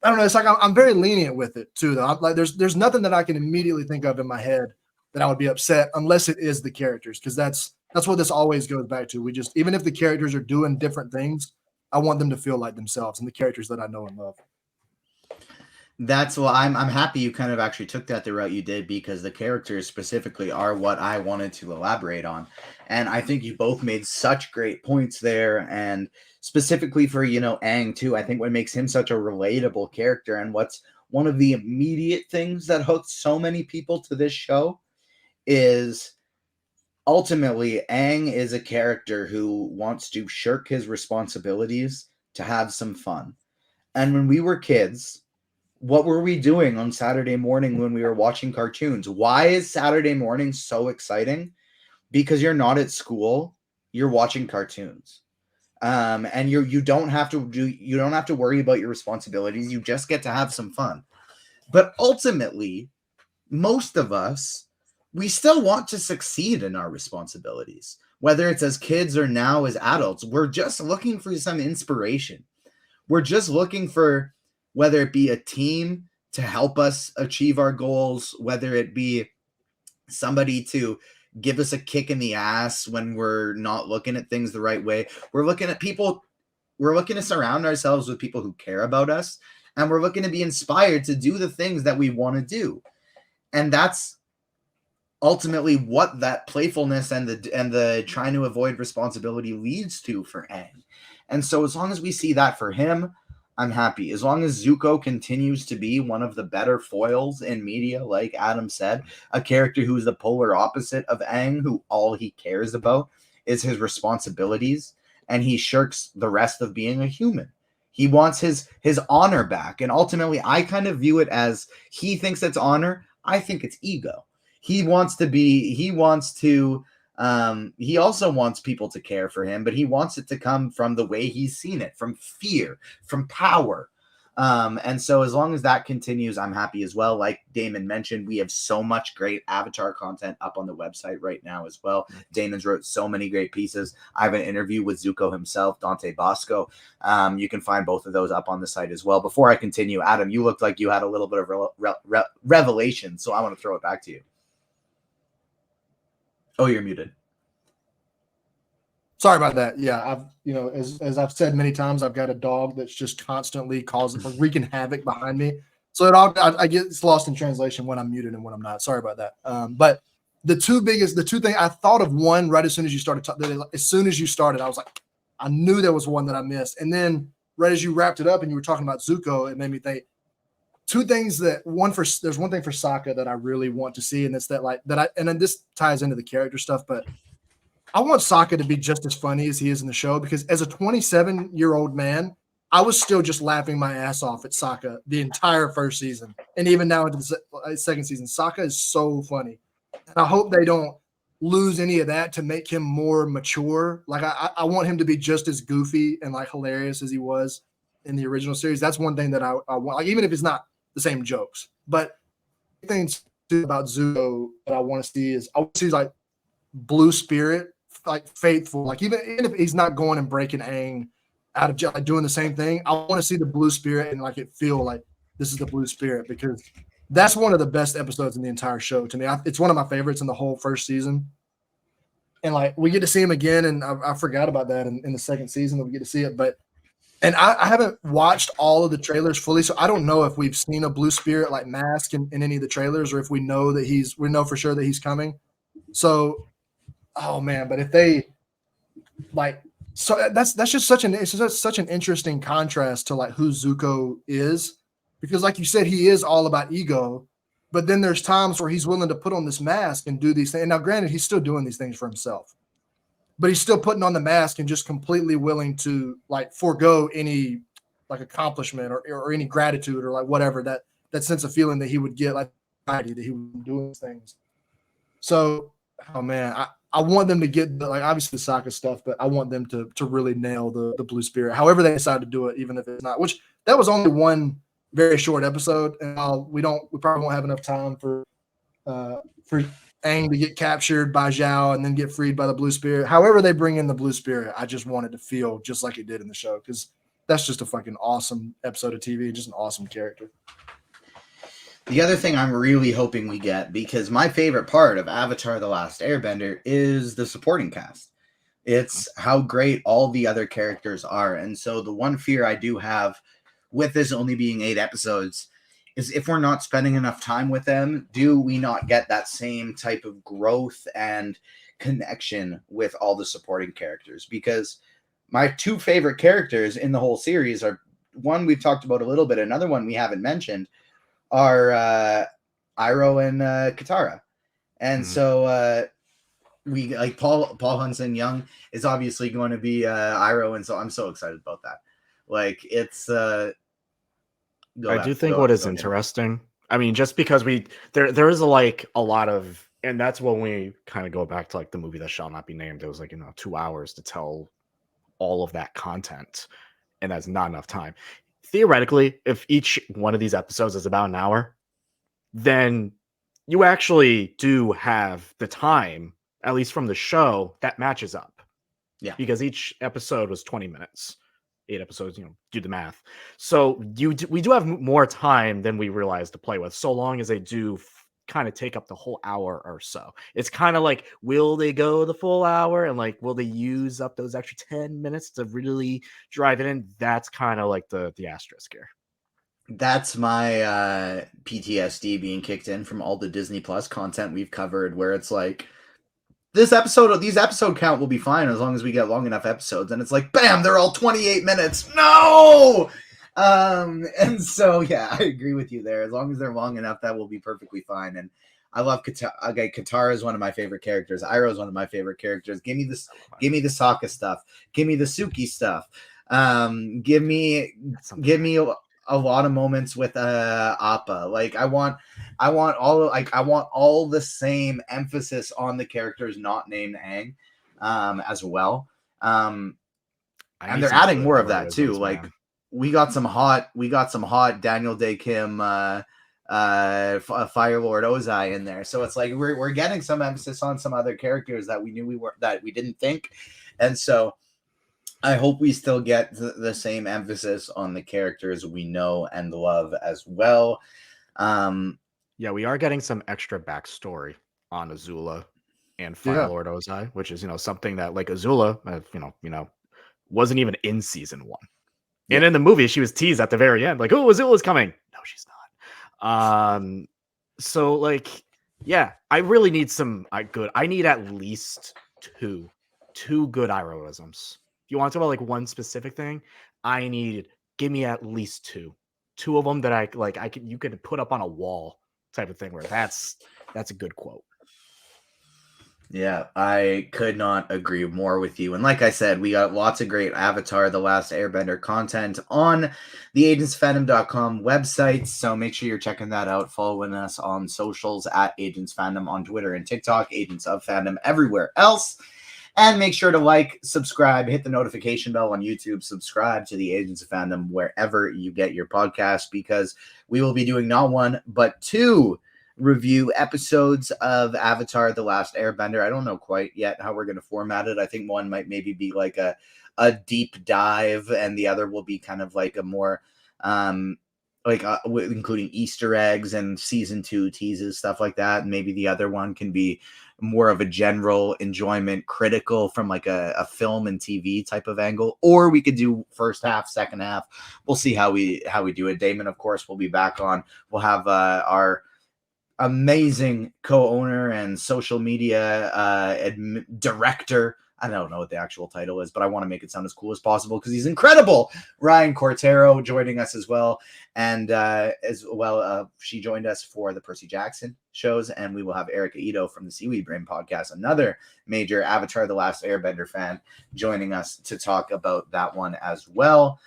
I don't know. It's like, I'm very lenient with it too, though. I'm like, there's nothing that I can immediately think of in my head that I would be upset unless it is the characters. Cause that's what this always goes back to. Even if the characters are doing different things, I want them to feel like themselves and the characters that I know and love. That's why I'm happy you kind of actually took that the route you did, because the characters specifically are what I wanted to elaborate on. And I think you both made such great points there. And specifically for, Aang too, I think what makes him such a relatable character, and what's one of the immediate things that hooks so many people to this show, is ultimately Aang is a character who wants to shirk his responsibilities to have some fun. And when we were kids, what were we doing on Saturday morning when we were watching cartoons? Why is Saturday morning so exciting? Because you're not at school, you're watching cartoons. And you don't have to worry about your responsibilities. You just get to have some fun. But ultimately, most of us, we still want to succeed in our responsibilities. Whether it's as kids or now as adults, we're just looking for some inspiration. We're just looking for, whether it be a team to help us achieve our goals, whether it be somebody to give us a kick in the ass when we're not looking at things the right way. We're looking to surround ourselves with people who care about us, and we're looking to be inspired to do the things that we want to do. And that's ultimately what that playfulness and the trying to avoid responsibility leads to for Aang. And so as long as we see that for him, I'm happy. As long as Zuko continues to be one of the better foils in media, like Adam said, a character who's the polar opposite of Aang, who all he cares about is his responsibilities, and he shirks the rest of being a human. He wants his honor back. And ultimately, I kind of view it as, he thinks it's honor. I think it's ego. He also wants people to care for him, but he wants it to come from the way he's seen it, from fear, from power. And so as long as that continues, I'm happy as well. Like Damon mentioned, we have so much great Avatar content up on the website right now as well. Damon's wrote so many great pieces. I have an interview with Zuko himself, Dante Bosco. You can find both of those up on the site as well. Before I continue, Adam, you looked like you had a little bit of revelation, so I want to throw it back to you. Oh, you're muted. Sorry about that. Yeah, I've as I've said many times, I've got a dog that's just constantly wreaking havoc behind me. So I get it's lost in translation when I'm muted and when I'm not. Sorry about that. But the two things I thought of one right as soon as you started. As soon as you started, I was like, I knew there was one that I missed. And then right as you wrapped it up and you were talking about Zuko, it made me think two things. There's one thing for Sokka that I really want to see, and it's and then this ties into the character stuff, but I want Sokka to be just as funny as he is in the show, because as a 27-year-old man, I was still just laughing my ass off at Sokka the entire first season. And even now into the second season, Sokka is so funny. And I hope they don't lose any of that to make him more mature. Like I want him to be just as goofy and like hilarious as he was in the original series. That's one thing that I want, like, even if it's not the same jokes. But things about Zuko that I want to see is, I want to see like blue spirit like faithful. Like even if he's not going and breaking Aang out of jail, like doing the same thing, I want to see the blue spirit and like it feel like this is the blue spirit, because that's one of the best episodes in the entire show to me. It's one of my favorites in the whole first season. And like we get to see him again, and I forgot about that in the second season that we get to see it. But and I haven't watched all of the trailers fully, so I don't know if we've seen a blue spirit like mask in any of the trailers, or if we know for sure that he's coming. So, oh man, but if they like, so that's just such an interesting contrast to like who Zuko is, because like you said, he is all about ego, but then there's times where he's willing to put on this mask and do these things. And now, granted, he's still doing these things for himself, but he's still putting on the mask and just completely willing to like forego any like accomplishment or any gratitude or like whatever that sense of feeling that he would get, like that he would do these things. So, oh man, I want them to get like obviously the Sokka stuff, but I want them to really nail the blue spirit, however they decide to do it, even if it's not. Which that was only one very short episode, and we probably won't have enough time for Aang to get captured by Zhao and then get freed by the blue spirit. However they bring in the blue spirit, I just want it to feel just like it did in the show, because that's just a fucking awesome episode of TV, just an awesome character. The other thing I'm really hoping we get, because my favorite part of Avatar: The Last Airbender is the supporting cast. It's how great all the other characters are. And so the one fear I do have with this only being 8 episodes is if we're not spending enough time with them, do we not get that same type of growth and connection with all the supporting characters? Because my 2 favorite characters in the whole series are, one we've talked about a little bit, another one we haven't mentioned, are Iroh and Katara. And so we like Paul Hudson Young is obviously going to be Iroh, and so I'm so excited about that. Like it's I do think what is interesting, I mean, just because there is like a lot of, and that's when we kind of go back to like the movie that shall not be named. It was like 2 hours to tell all of that content, and that's not enough time. Theoretically, if each one of these episodes is about an hour, then you actually do have the time, at least from the show, that matches up. Yeah, because each episode was 20 minutes. 8 episodes, do the math. So we do have more time than we realize to play with, so long as they do kind of take up the whole hour or so. It's kind of like, will they go the full hour, and like, will they use up those extra 10 minutes to really drive it in? That's kind of like the asterisk here. That's my PTSD being kicked in from all the Disney Plus content we've covered, where it's like, these episode count will be fine as long as we get long enough episodes. And it's like, bam, they're all 28 minutes. No! And so, yeah, I agree with you there. As long as they're long enough, that will be perfectly fine. And I love Katara. Okay, Katara is one of my favorite characters. Iroh is one of my favorite characters. Give me the Sokka stuff. Give me the Suki stuff. Give me a lot of moments with Appa. Like I want all the same emphasis on the characters not named Aang as well. And they're adding more of that too. Like we got some hot Daniel Day Kim Fire Lord Ozai in there. So it's like we're getting some emphasis on some other characters that we knew that we didn't think. And so I hope we still get the same emphasis on the characters we know and love as well. Yeah, we are getting some extra backstory on Azula and Fire Lord Ozai, which is something that like Azula, wasn't even in season 1, and in the movie she was teased at the very end, like, oh, Azula's coming. No, she's not. So like, yeah, I really need some good. I need at least two good Irohisms. If you want to talk about like one specific thing, give me at least two of them that you could put up on a wall type of thing, where that's a good quote. Yeah, I could not agree more with you. And like I said, we got lots of great Avatar: The Last Airbender content on the agentsfandom.com website. So make sure you're checking that out, following us on socials at Agents Fandom on Twitter and TikTok, Agents of Fandom everywhere else. And make sure to like, subscribe, hit the notification bell on YouTube, subscribe to the Agents of Fandom wherever you get your podcast, because we will be doing not one, but 2 review episodes of Avatar: The Last Airbender. I don't know quite yet how we're going to format it. I think one might maybe be like a deep dive, and the other will be kind of like a more including Easter eggs and season 2 teases, stuff like that. And maybe the other one can be more of a general enjoyment, critical from like a film and TV type of angle, or we could do first half, second half. We'll see how we do it. Damon, of course, will be back on. We'll have our amazing co-owner and social media director. I don't know what the actual title is, but I want to make it sound as cool as possible because he's incredible. Ryan Cortero joining us as well. And she joined us for the Percy Jackson shows. And we will have Erica Ito from the Seaweed Brain podcast, another major Avatar: The Last Airbender fan, joining us to talk about that one as well.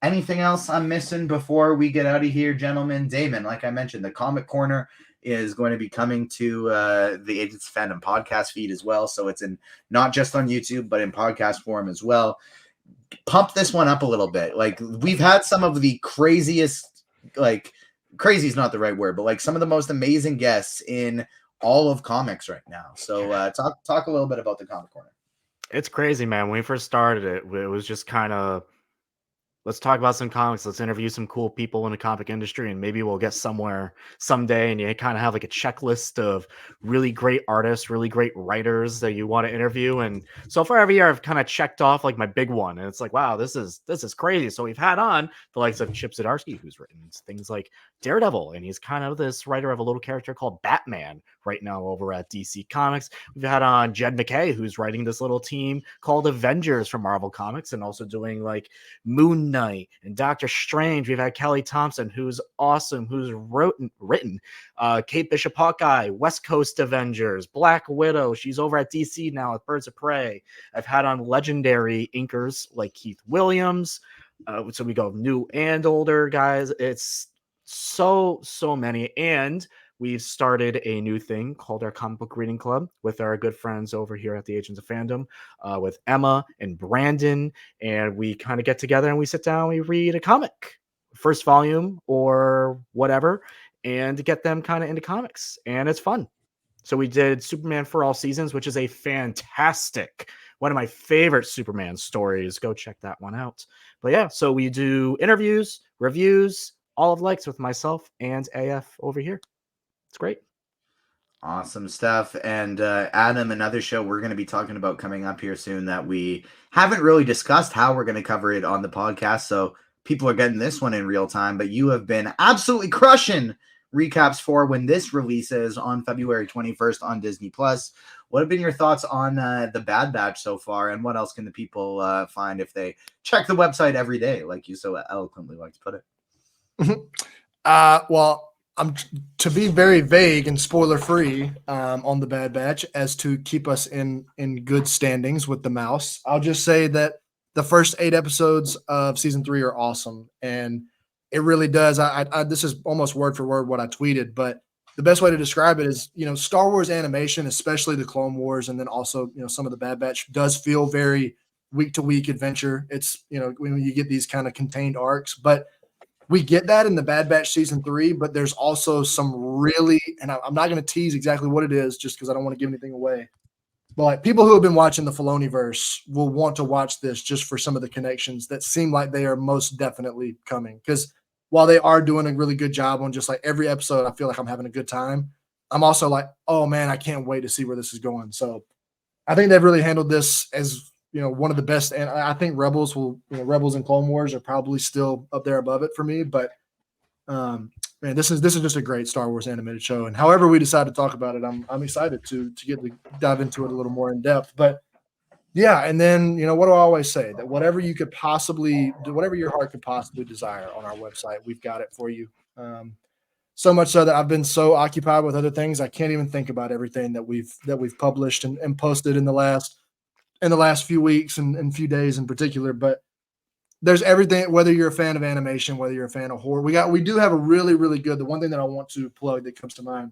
Anything else I'm missing before we get out of here, gentlemen? Damon, like I mentioned, the Comic Corner is going to be coming to the Agents of Fandom podcast feed as well. So it's in not just on YouTube, but in podcast form as well. Pump this one up a little bit. Like, we've had some of the craziest, like, crazy is not the right word, but like some of the most amazing guests in all of comics right now. So talk a little bit about the Comic Corner. It's crazy, man. When we first started it was just kind of, let's talk about some comics. Let's interview some cool people in the comic industry, and maybe we'll get somewhere someday. And you kind of have like a checklist of really great artists, really great writers that you want to interview. And so far every year I've kind of checked off like my big one, and it's like, wow, this is crazy. So we've had on the likes of Chip Zdarsky, who's written things like Daredevil, and he's kind of this writer of a little character called Batman right now over at DC Comics. We've had on Jed MacKay, who's writing this little team called Avengers from Marvel Comics, and also doing like Moon Knight and Doctor Strange. We've had Kelly Thompson, who's awesome, who's written Kate Bishop Hawkeye, West Coast Avengers, Black Widow. She's over at DC now with Birds of Prey. I've had on legendary inkers like Keith Williams. So we go new and older guys. It's so many. And we've started a new thing called our comic book reading club with our good friends over here at the Agents of Fandom, with Emma and Brandon. And we kind of get together and we sit down, we read a comic, first volume or whatever, and get them kind of into comics. And it's fun. So we did Superman for All Seasons, which is a fantastic, one of my favorite Superman stories. Go check that one out. But yeah, so we do interviews, reviews, all of likes with myself and AF over here. It's great. Awesome stuff. And Adam, another show we're going to be talking about coming up here soon that we haven't really discussed how we're going to cover it on the podcast. So people are getting this one in real time, but you have been absolutely crushing recaps for when this releases on February 21st on Disney Plus. What have been your thoughts on the Bad Batch so far, and what else can the people find if they check the website every day, like you so eloquently like to put it? Well, I'm to be very vague and spoiler free on the Bad Batch as to keep us in good standings with the mouse. I'll just say that the first 8 episodes of season 3 are awesome, and it really does. I this is almost word for word what I tweeted, but the best way to describe it is, Star Wars animation, especially the Clone Wars, and then also, some of the Bad Batch does feel very week to week adventure. It's, when you get these kind of contained arcs, but we get that in the Bad Batch season 3, but there's also some really, and I'm not going to tease exactly what it is just because I don't want to give anything away. But like, people who have been watching the Filoniverse will want to watch this just for some of the connections that seem like they are most definitely coming. Because while they are doing a really good job on just like every episode, I feel like I'm having a good time. I'm also like, oh man, I can't wait to see where this is going. So I think they've really handled this as, one of the best. And I think Rebels and Clone Wars are probably still up there above it for me. But man, this is just a great Star Wars animated show. And however we decide to talk about it, I'm excited to get to dive into it a little more in depth. But yeah, and then what do I always say? That whatever you could possibly do, whatever your heart could possibly desire on our website, we've got it for you. So much so that I've been so occupied with other things, I can't even think about everything that we've published and posted in the last few weeks and few days in particular. But there's everything, whether you're a fan of animation, whether you're a fan of horror. We do have a really, really good, the one thing that I want to plug that comes to mind,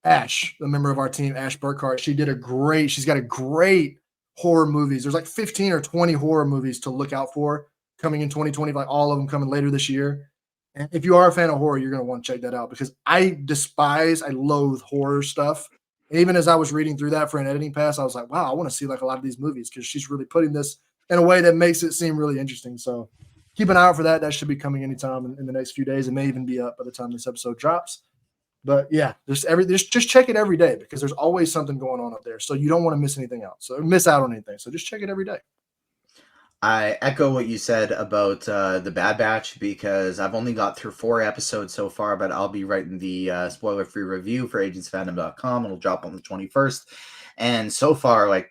Ash, the member of our team, Ash Burkhart, she's got a great horror movies. There's like 15 or 20 horror movies to look out for coming in 2020, like all of them coming later this year. And if you are a fan of horror, you're going to want to check that out because I loathe horror stuff. And even as I was reading through that for an editing pass, I was like, wow, I want to see like a lot of these movies because she's really putting this in a way that makes it seem really interesting. So keep an eye out for that. That should be coming anytime in the next few days. It may even be up by the time this episode drops. But yeah, just check it every day because there's always something going on up there. So you don't want to miss anything else. So miss out on anything. So just check it every day. I echo what you said about the Bad Batch because I've only got through 4 episodes so far, but I'll be writing the spoiler-free review for agentsfandom.com. It'll drop on the 21st. And so far, like,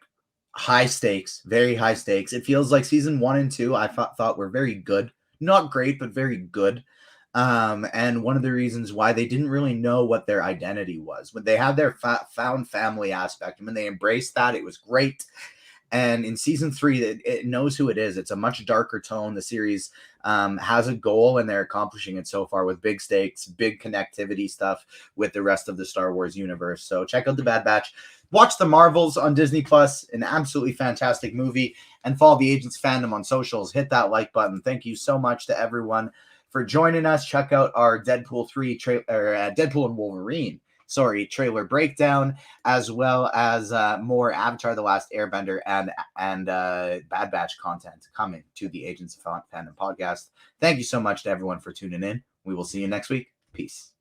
high stakes, very high stakes. It feels like season 1 and 2 I thought were very good. Not great, but very good. And one of the reasons why they didn't really know what their identity was. When they had their found family aspect, and when they embraced that, it was great. And in season 3, it knows who it is. It's a much darker tone. The series has a goal, and they're accomplishing it so far with big stakes, big connectivity stuff with the rest of the Star Wars universe. So check out The Bad Batch. Watch The Marvels on Disney Plus, an absolutely fantastic movie, and follow the Agents Fandom on socials. Hit that like button. Thank you so much to everyone for joining us. Check out our Deadpool 3 Deadpool and Wolverine trailer breakdown, as well as more Avatar: The Last Airbender and Bad Batch content coming to the Agents of Fandom podcast. Thank you so much to everyone for tuning in. We will see you next week. Peace.